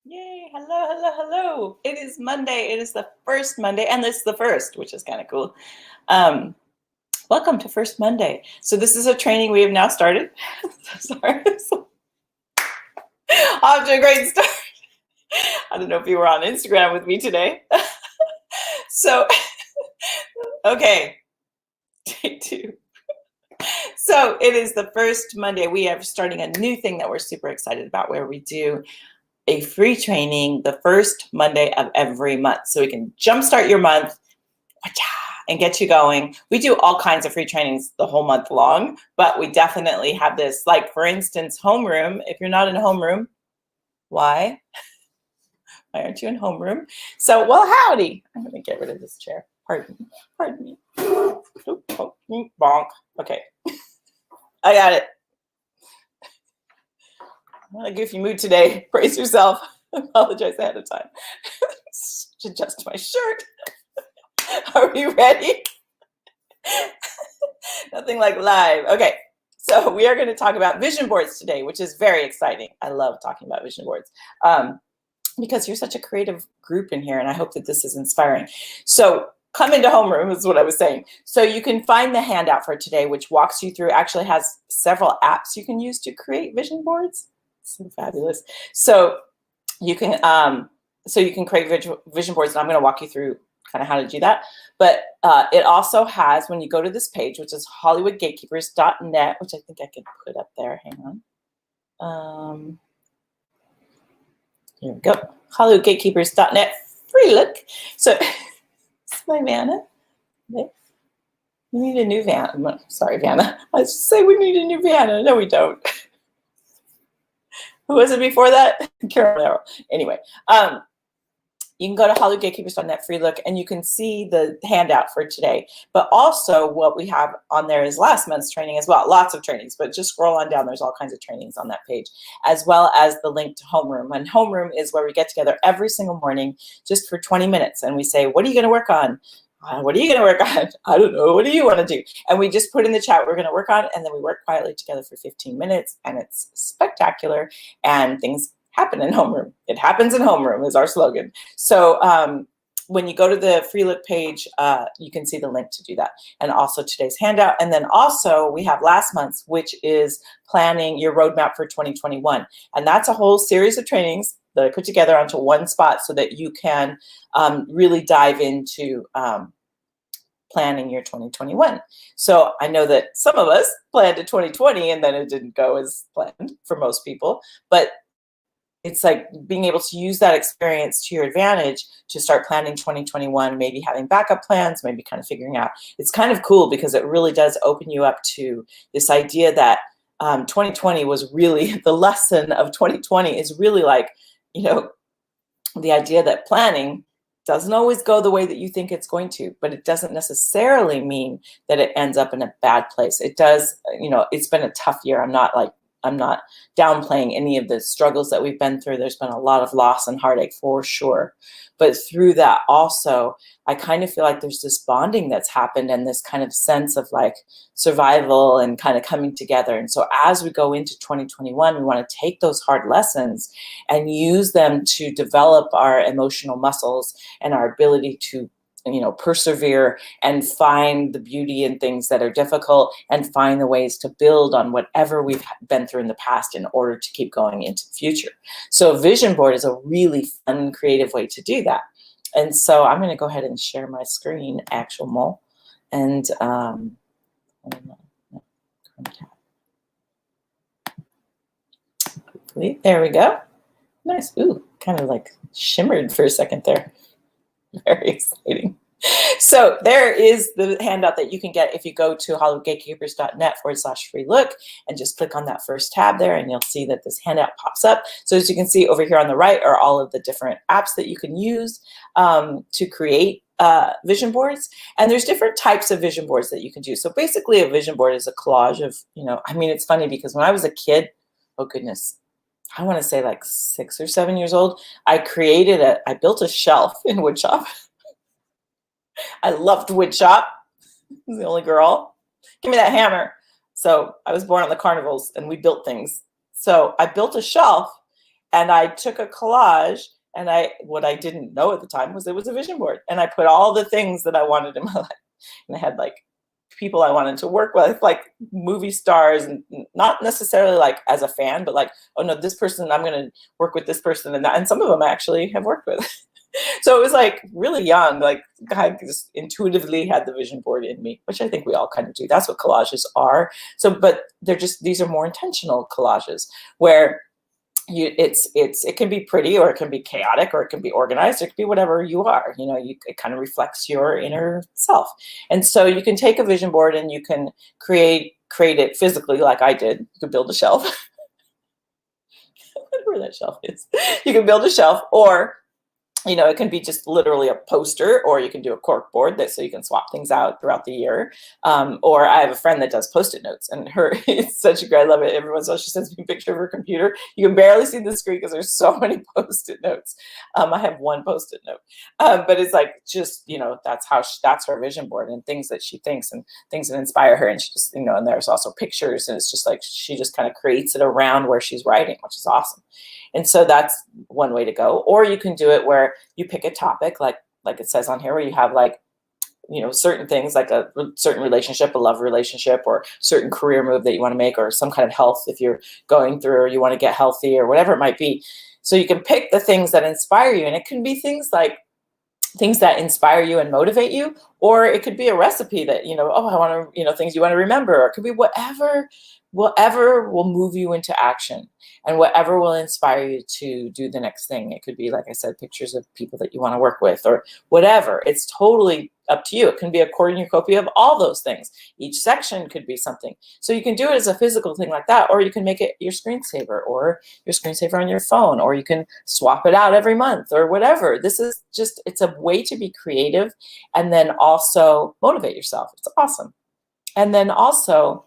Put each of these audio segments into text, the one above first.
Yay, hello, hello, hello. It is Monday. It is the first Monday, and this is the first, which is kind of cool. Um, Welcome to First Monday. So this is a training we have now started. Sorry. Off to a great start. I don't know if you were on Instagram with me today. So, okay, take two. So it is the first Monday. We are starting a new thing that we're super excited about where we do a free training the first Monday of every month. So we can jumpstart your month and get you going. We do all kinds of free trainings the whole month long, but we definitely have this, like for instance, homeroom. If you're not in homeroom, why? Why aren't you in homeroom? So, well, howdy. I'm going to get rid of this chair. Pardon me. Bonk. Okay, I got it. I'm in a goofy mood today. Brace yourself. I apologize ahead of time. Adjust my shirt. Are we ready? Nothing like live. Okay, so we are going to talk about vision boards today, which is very exciting. I love talking about vision boards because you're such a creative group in here, and I hope that this is inspiring. So come into homeroom is what I was saying. So you can find the handout for today, which walks you through, actually has several apps you can use to create vision boards. So fabulous. So you can create vision boards, and I'm going to walk you through kind of how to do that. But it also has, when you go to this page, which is hollywoodgatekeepers.net, which I think I can put up there. Hang on. Here we go. hollywoodgatekeepers.net. Free look. So it's my Vanna. We need a new Vanna. Sorry, Vanna. I was just saying we need a new Vanna. No, we don't. Who was it before that? Carol Arrow. Anyway, you can go to hollywoodgatekeepers.net, free look, and you can see the handout for today. But also what we have on there is last month's training as well. Lots of trainings, but just scroll on down. There's all kinds of trainings on that page, as well as the link to homeroom. And homeroom is where we get together every single morning just for 20 minutes. And we say, what are you going to work on? What are you going to work on? I don't know. What do you want to do? And we just put in the chat what we're going to work on, and then we work quietly together for 15 minutes, and it's spectacular, and things happen in homeroom. It happens in homeroom is our slogan. So when you go to the free look page, you can see the link to do that, and also today's handout. And then also we have last month's, which is planning your roadmap for 2021. And that's a whole series of trainings that I put together onto one spot so that you can really dive into planning your 2021. So I know that some of us planned a 2020 and then it didn't go as planned for most people, but it's like being able to use that experience to your advantage to start planning 2021, maybe having backup plans, maybe kind of figuring out. It's kind of cool because it really does open you up to this idea that 2020 was really, the lesson of 2020 is really like, you know, the idea that planning doesn't always go the way that you think it's going to, but it doesn't necessarily mean that it ends up in a bad place. It does, you know, it's been a tough year. I'm not downplaying any of the struggles that we've been through. There's been a lot of loss and heartache for sure. But through that also, I kind of feel like there's this bonding that's happened and this kind of sense of like survival and kind of coming together. And so as we go into 2021, we want to take those hard lessons and use them to develop our emotional muscles and our ability to, you know, persevere and find the beauty in things that are difficult and find the ways to build on whatever we've been through in the past in order to keep going into the future. So a vision board is a really fun, creative way to do that. And so I'm going to go ahead and share my screen, actual and hopefully, there we go. Nice. Ooh, kind of like shimmered for a second there. Very exciting. So there is the handout that you can get if you go to hollywoodgatekeepers.net/free look and just click on that first tab there, and you'll see that this handout pops up. So as you can see over here on the right are all of the different apps that you can use to create vision boards. And there's different types of vision boards that you can do. So basically a vision board is a collage of, you know, I mean, it's funny because when I was a kid, oh goodness, I want to say like 6 or 7 years old, I built a shelf in woodshop. I loved woodshop. I was the only girl. Give me that hammer. So I was born on the carnivals and we built things. So I built a shelf And I took a collage, and what I didn't know at the time was it was a vision board. And I put all the things that I wanted in my life. And I had like people I wanted to work with, like movie stars, and not necessarily like as a fan, but like, oh no, this person, I'm going to work with this person and that. And some of them I actually have worked with. So it was like really young, like I just intuitively had the vision board in me, which I think we all kind of do. That's what collages are. So, but these are more intentional collages where it can be pretty, or it can be chaotic, or it can be organized. It can be whatever you are. It kind of reflects your inner self. And so you can take a vision board and you can create it physically, like I did. You could build a shelf. I wonder where that shelf is. You can build a shelf, or it can be just literally a poster, or you can do a cork board so you can swap things out throughout the year. Or I have a friend that does Post-it notes, and it's such a great, I love it. Every once in a while she sends me a picture of her computer. You can barely see the screen because there's so many Post-it notes. I have one Post-it note, but it's like, just, that's her vision board, and things that she thinks and things that inspire her. And she just, and there's also pictures, and it's just like, she just kind of creates it around where she's writing, which is awesome. And so that's one way to go. Or you can do it where you pick a topic, like it says on here, where you have like, certain things, like a certain relationship, a love relationship, or certain career move that you want to make, or some kind of health if you're going through, or you want to get healthy, or whatever it might be. So you can pick the things that inspire you. And it can be things like things that inspire you and motivate you, or it could be a recipe that, I want to, things you want to remember, or it could be whatever will move you into action, and whatever will inspire you to do the next thing. It could be, like I said, pictures of people that you want to work with, or whatever. It's totally up to you. It can be a cornucopia of all those things. Each section could be something. So you can do it as a physical thing like that, or you can make it your screensaver, or your screensaver on your phone, or you can swap it out every month, or whatever. This is just, it's a way to be creative and then also motivate yourself. It's awesome. And then also,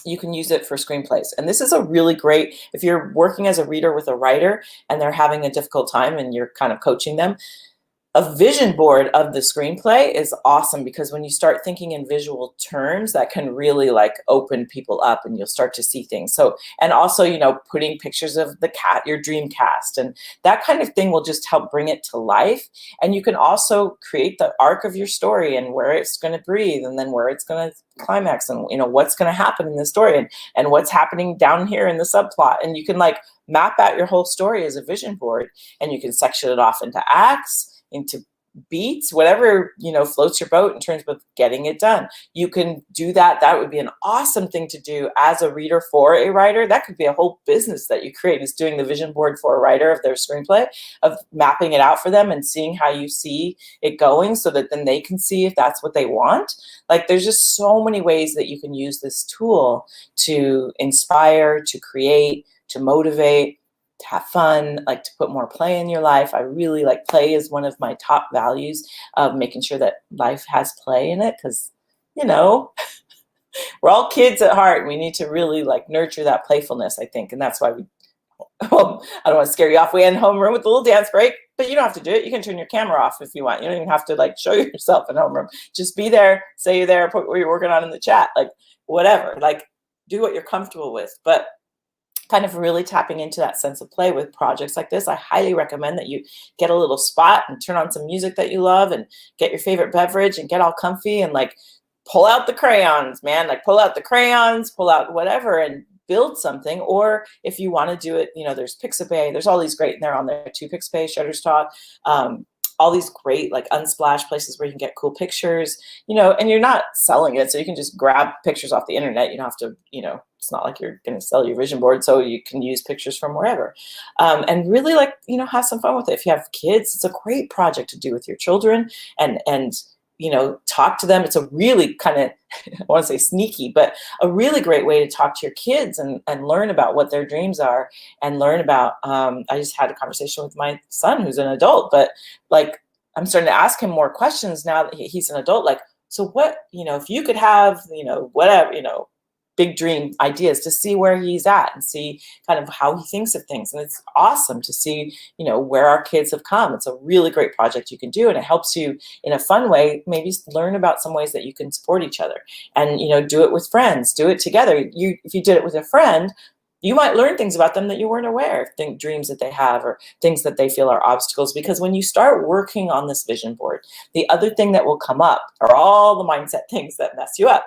you can use it for screenplays. And this is a really great, if you're working as a reader with a writer and they're having a difficult time and you're kind of coaching them, a vision board of the screenplay is awesome, because when you start thinking in visual terms, that can really like open people up, and you'll start to see things. So, and also, putting pictures of your dream cast, and that kind of thing will just help bring it to life. And you can also create the arc of your story, and where it's going to breathe, and then where it's going to climax, and what's going to happen in the story, and what's happening down here in the subplot. And you can like map out your whole story as a vision board, and you can section it off into acts, into beats, whatever, floats your boat in terms of getting it done. You can do that. That would be an awesome thing to do as a reader for a writer. That could be a whole business that you create, is doing the vision board for a writer of their screenplay, of mapping it out for them and seeing how you see it going, so that then they can see if that's what they want. Like, there's just so many ways that you can use this tool to inspire, to create, to motivate, to have fun, like to put more play in your life. I really like play is one of my top values, of making sure that life has play in it, because, we're all kids at heart, and we need to really like nurture that playfulness, I think. And that's why well, I don't want to scare you off. We end homeroom with a little dance break, but you don't have to do it. You can turn your camera off if you want. You don't even have to like show yourself in homeroom. Just be there, say you're there, put what you're working on in the chat, like whatever, like do what you're comfortable with. But kind of really tapping into that sense of play with projects like this, I highly recommend that you get a little spot and turn on some music that you love, and get your favorite beverage and get all comfy, and like pull out the crayons, man, like pull out the crayons, pull out whatever, and build something. Or if you want to do it, there's Pixabay, there's all these great, and they're on there too, Pixabay, Shutterstock, all these great like Unsplash places where you can get cool pictures, and you're not selling it. So you can just grab pictures off the internet. You don't have to, it's not like you're going to sell your vision board. So you can use pictures from wherever, and really like, have some fun with it. If you have kids, it's a great project to do with your children, and talk to them. It's a really kind of, I want to say sneaky, but a really great way to talk to your kids and learn about what their dreams are, and learn about, I just had a conversation with my son who's an adult, but like, I'm starting to ask him more questions now that he's an adult. Like, so what, if you could have, whatever, big dream ideas, to see where he's at and see kind of how he thinks of things. And it's awesome to see, where our kids have come. It's a really great project you can do, and it helps you in a fun way, maybe learn about some ways that you can support each other, and, do it with friends, do it together. If you did it with a friend, You might learn things about them that you weren't aware of, dreams that they have or things that they feel are obstacles. Because when you start working on this vision board, the other thing that will come up are all the mindset things that mess you up.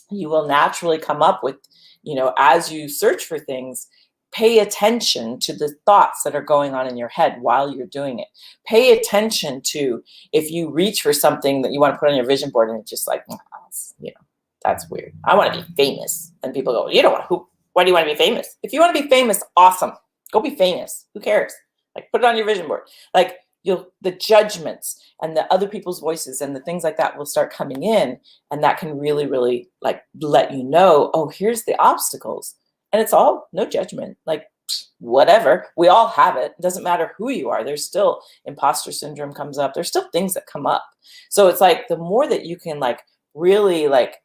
You will naturally come up with, as you search for things, pay attention to the thoughts that are going on in your head while you're doing it. Pay attention to if you reach for something that you want to put on your vision board and it's just like, that's weird. I want to be famous. And people go, you don't want to, why do you want to be famous? If you want to be famous, awesome. Go be famous. Who cares? Like, put it on your vision board. Like, the judgments and the other people's voices and the things like that will start coming in. And that can really, really like let you know, oh, here's the obstacles. And it's all no judgment, like whatever. We all have it. It doesn't matter who you are. There's still imposter syndrome comes up. There's still things that come up. So it's like the more that you can like really like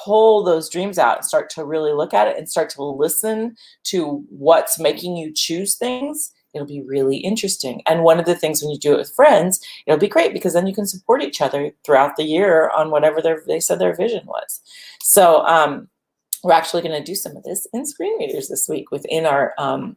pull those dreams out and start to really look at it and start to listen to what's making you choose things, it'll be really interesting. And one of the things when you do it with friends, it'll be great because then you can support each other throughout the year on whatever they said their vision was. So we're actually going to do some of this in screen readers this week within our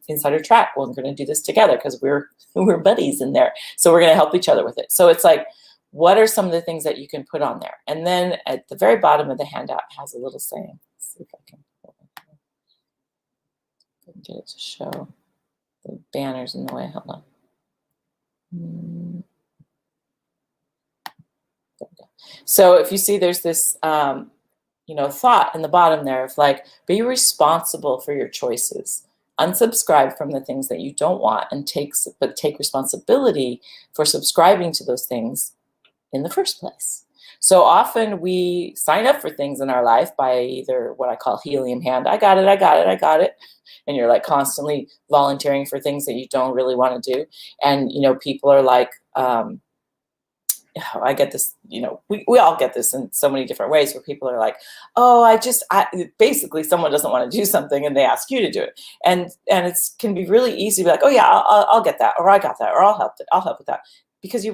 insider track. We're going to do this together because we're buddies in there. So we're going to help each other with it. So it's like, what are some of the things that you can put on there? And then at the very bottom of the handout has a little saying. Let's see if I can get it to show. The banner's in the way. Hold on. There we go. So if you see, there's this thought in the bottom there of like, be responsible for your choices. Unsubscribe from the things that you don't want and take responsibility for subscribing to those things in the first place. So often we sign up for things in our life by either what I call helium hand. I got it. And you're like constantly volunteering for things that you don't really want to do. And, people are like, I get this, we all get this in so many different ways where people are like, oh, basically someone doesn't want to do something and they ask you to do it. And it can be really easy to be like, oh yeah, I'll get that, or I got that, or I'll help with that. Because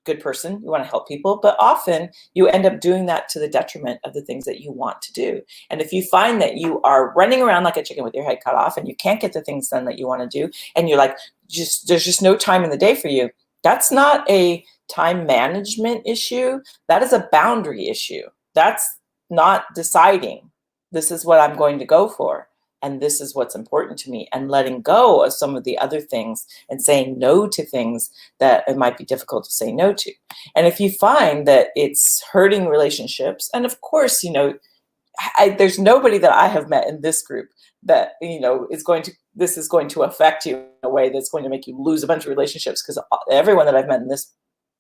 good person, you want to help people, but often you end up doing that to the detriment of the things that you want to do. And if you find that you are running around like a chicken with your head cut off and you can't get the things done that you want to do, and you're like, there's just no time in the day for you, that's not a time management issue. That is a boundary issue. That's not deciding, this is what I'm going to go for, and this is what's important to me, and letting go of some of the other things and saying no to things that it might be difficult to say no to. And if you find that it's hurting relationships, and of course, there's nobody that I have met in this group that, this is going to affect you in a way that's going to make you lose a bunch of relationships, because everyone that I've met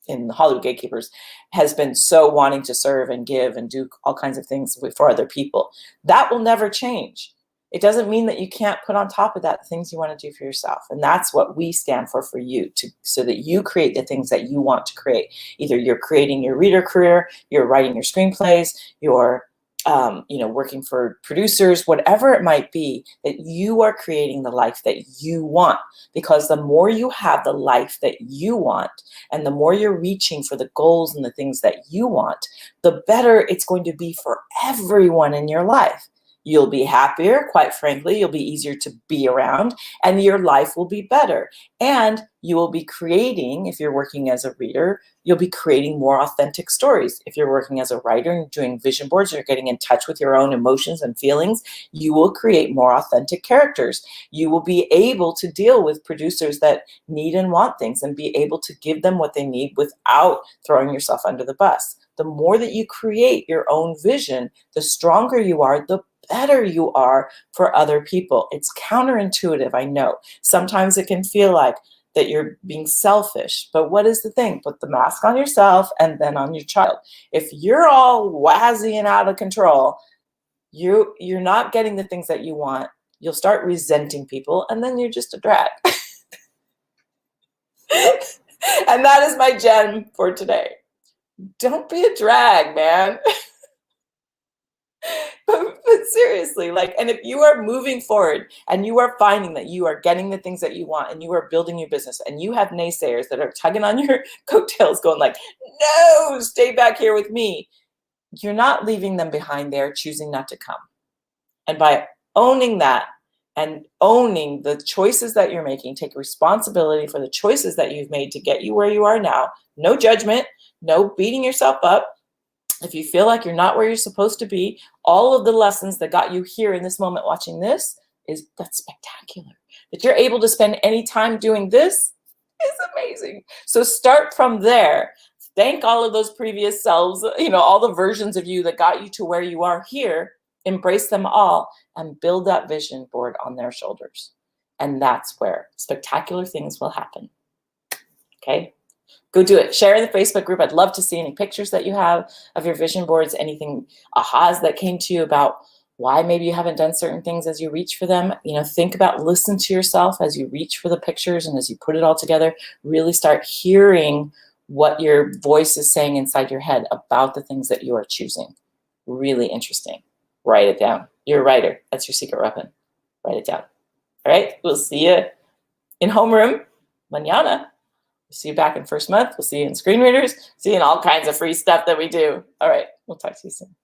in Hollywood Gatekeepers has been so wanting to serve and give and do all kinds of things for other people. That will never change. It doesn't mean that you can't put on top of that the things you want to do for yourself. And that's what we stand for you, so that you create the things that you want to create. Either you're creating your reader career, you're writing your screenplays, you're working for producers, whatever it might be, that you are creating the life that you want. Because the more you have the life that you want, and the more you're reaching for the goals and the things that you want, the better it's going to be for everyone in your life. You'll be happier, quite frankly, you'll be easier to be around, and your life will be better. And you will be creating, if you're working as a reader, you'll be creating more authentic stories. If you're working as a writer and doing vision boards, you're getting in touch with your own emotions and feelings, you will create more authentic characters. You will be able to deal with producers that need and want things and be able to give them what they need without throwing yourself under the bus. The more that you create your own vision, the stronger you are, the better you are for other people. It's counterintuitive, I know. Sometimes it can feel like that you're being selfish, but what is the thing? Put the mask on yourself and then on your child. If you're all wazzy and out of control, you're not getting the things that you want. You'll start resenting people, and then you're just a drag. And that is my gem for today. Don't be a drag, man. But seriously, and if you are moving forward and you are finding that you are getting the things that you want and you are building your business, and you have naysayers that are tugging on your coattails going like, no, stay back here with me, you're not leaving them behind. They're choosing not to come. And by owning that, and owning the choices that you're making. Take responsibility for the choices that you've made to get you where you are now. No judgment, no beating yourself up. If you feel like you're not where you're supposed to be, all of the lessons that got you here in this moment watching this that's spectacular. That you're able to spend any time doing this is amazing. So start from there. Thank all of those previous selves, all the versions of you that got you to where you are here. Embrace them all and build that vision board on their shoulders. And that's where spectacular things will happen. Okay? Go do it. Share in the Facebook group. I'd love to see any pictures that you have of your vision boards, anything ahas that came to you about why maybe you haven't done certain things as you reach for them. Think about, listen to yourself as you reach for the pictures and as you put it all together. Really start hearing what your voice is saying inside your head about the things that you are choosing. Really interesting. Write it down. You're a writer. That's your secret weapon. Write it down. All right. We'll see you in homeroom mañana. We'll see you back in first month. We'll see you in screen readers. See you in all kinds of free stuff that we do. All right. We'll talk to you soon.